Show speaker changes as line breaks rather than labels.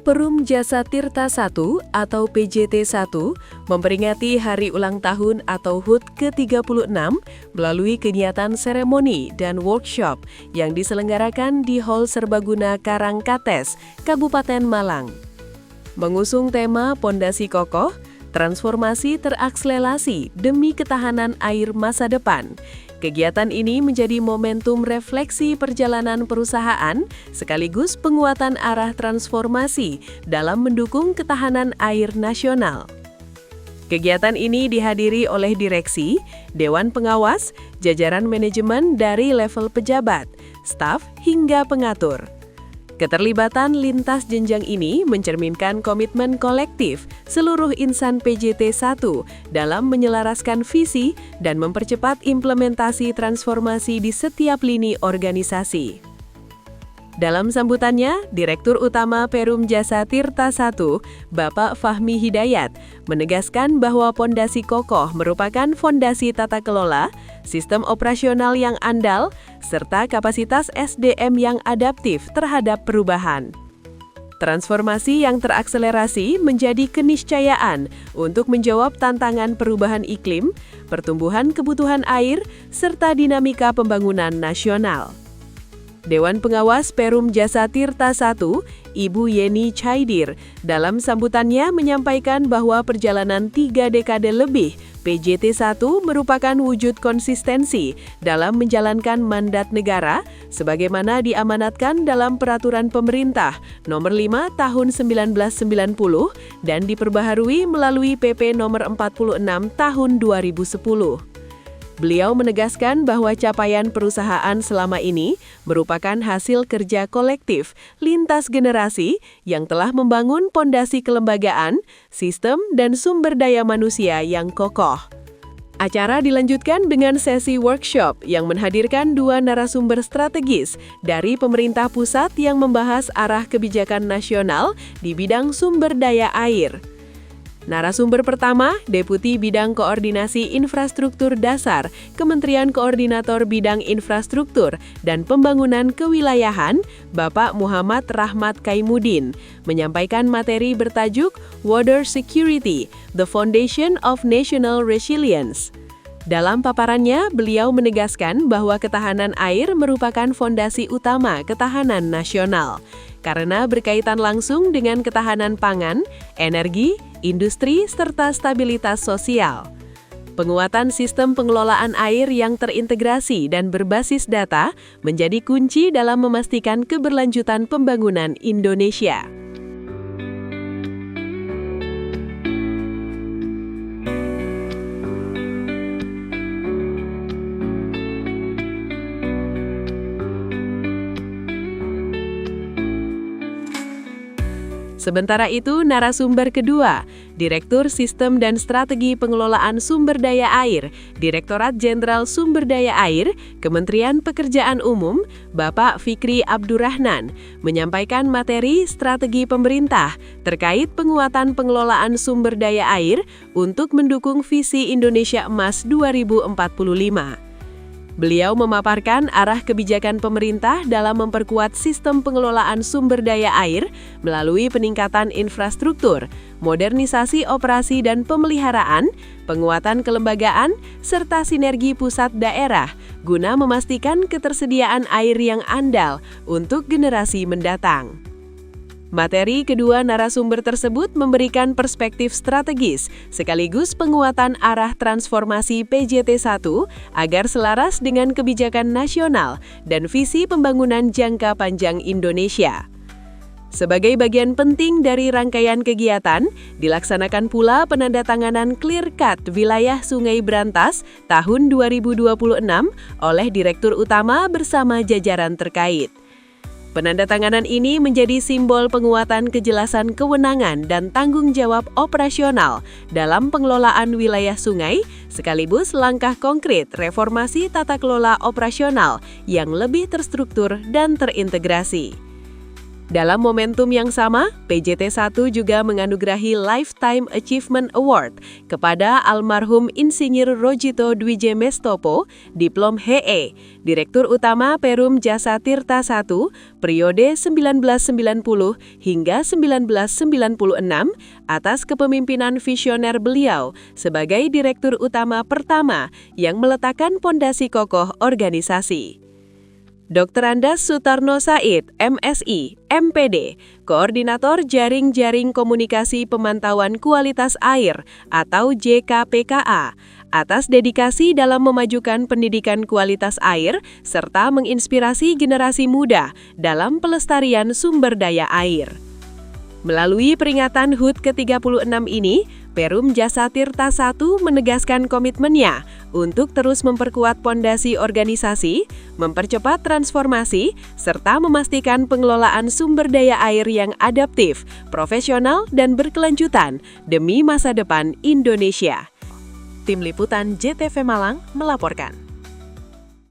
Perum Jasa Tirta I atau PJT1 memperingati hari ulang tahun atau HUT ke-36 melalui kegiatan seremoni dan workshop yang diselenggarakan di Hall Serbaguna Karangkates, Kabupaten Malang. Mengusung tema Pondasi Kokoh, Transformasi Terakselerasi demi Ketahanan Air Masa Depan. Kegiatan ini menjadi momentum refleksi perjalanan perusahaan sekaligus penguatan arah transformasi dalam mendukung ketahanan air nasional. Kegiatan ini dihadiri oleh direksi, dewan pengawas, jajaran manajemen dari level pejabat, staf hingga pengatur. Keterlibatan lintas jenjang ini mencerminkan komitmen kolektif seluruh insan PJT1 dalam menyelaraskan visi dan mempercepat implementasi transformasi di setiap lini organisasi. Dalam sambutannya, Direktur Utama Perum Jasa Tirta I, Bapak Fahmi Hidayat, menegaskan bahwa pondasi kokoh merupakan fondasi tata kelola, sistem operasional yang andal, serta kapasitas SDM yang adaptif terhadap perubahan. Transformasi yang terakselerasi menjadi keniscayaan untuk menjawab tantangan perubahan iklim, pertumbuhan kebutuhan air, serta dinamika pembangunan nasional. Dewan Pengawas Perum Jasa Tirta I, Ibu Yeni Chaidir, dalam sambutannya menyampaikan bahwa perjalanan 3 dekade lebih, PJT1 merupakan wujud konsistensi dalam menjalankan mandat negara sebagaimana diamanatkan dalam Peraturan Pemerintah Nomor 5 Tahun 1990 dan diperbaharui melalui PP Nomor 46 Tahun 2010. Beliau menegaskan bahwa capaian perusahaan selama ini merupakan hasil kerja kolektif lintas generasi yang telah membangun pondasi kelembagaan, sistem, dan sumber daya manusia yang kokoh. Acara dilanjutkan dengan sesi workshop yang menghadirkan 2 narasumber strategis dari pemerintah pusat yang membahas arah kebijakan nasional di bidang sumber daya air. Narasumber pertama, Deputi Bidang Koordinasi Infrastruktur Dasar, Kementerian Koordinator Bidang Infrastruktur dan Pembangunan Kewilayahan, Bapak Muhammad Rahmat Kaimudin, menyampaikan materi bertajuk Water Security, the Foundation of National Resilience. Dalam paparannya, beliau menegaskan bahwa ketahanan air merupakan fondasi utama ketahanan nasional, karena berkaitan langsung dengan ketahanan pangan, energi, industri, serta stabilitas sosial. Penguatan sistem pengelolaan air yang terintegrasi dan berbasis data menjadi kunci dalam memastikan keberlanjutan pembangunan Indonesia. Sementara itu, narasumber kedua, Direktur Sistem dan Strategi Pengelolaan Sumber Daya Air, Direktorat Jenderal Sumber Daya Air, Kementerian Pekerjaan Umum, Bapak Fikri Abdurrahman, menyampaikan materi strategi pemerintah terkait penguatan pengelolaan sumber daya air untuk mendukung visi Indonesia Emas 2045. Beliau memaparkan arah kebijakan pemerintah dalam memperkuat sistem pengelolaan sumber daya air melalui peningkatan infrastruktur, modernisasi operasi dan pemeliharaan, penguatan kelembagaan, serta sinergi pusat daerah guna memastikan ketersediaan air yang andal untuk generasi mendatang. Materi kedua narasumber tersebut memberikan perspektif strategis sekaligus penguatan arah transformasi PJT1 agar selaras dengan kebijakan nasional dan visi pembangunan jangka panjang Indonesia. Sebagai bagian penting dari rangkaian kegiatan, dilaksanakan pula penandatanganan Clear Cut Wilayah Sungai Brantas tahun 2026 oleh Direktur Utama bersama jajaran terkait. Penandatanganan ini menjadi simbol penguatan kejelasan kewenangan dan tanggung jawab operasional dalam pengelolaan wilayah sungai, sekaligus langkah konkret reformasi tata kelola operasional yang lebih terstruktur dan terintegrasi. Dalam momentum yang sama, PJT1 juga menganugerahi Lifetime Achievement Award kepada almarhum Insinyur Rojito Dwije Mestopo, Diplom HE, Direktur Utama Perum Jasa Tirta I, periode 1990 hingga 1996, atas kepemimpinan visioner beliau sebagai Direktur Utama pertama yang meletakkan pondasi kokoh organisasi. Dr. Andas Sutarno Said, MSI, MPD, Koordinator Jaring-Jaring Komunikasi Pemantauan Kualitas Air atau JKPKA, atas dedikasi dalam memajukan pendidikan kualitas air serta menginspirasi generasi muda dalam pelestarian sumber daya air. Melalui peringatan HUT ke-36 ini, Perum Jasa Tirta I menegaskan komitmennya untuk terus memperkuat pondasi organisasi, mempercepat transformasi, serta memastikan pengelolaan sumber daya air yang adaptif, profesional, dan berkelanjutan demi masa depan Indonesia. Tim Liputan JTV Malang melaporkan.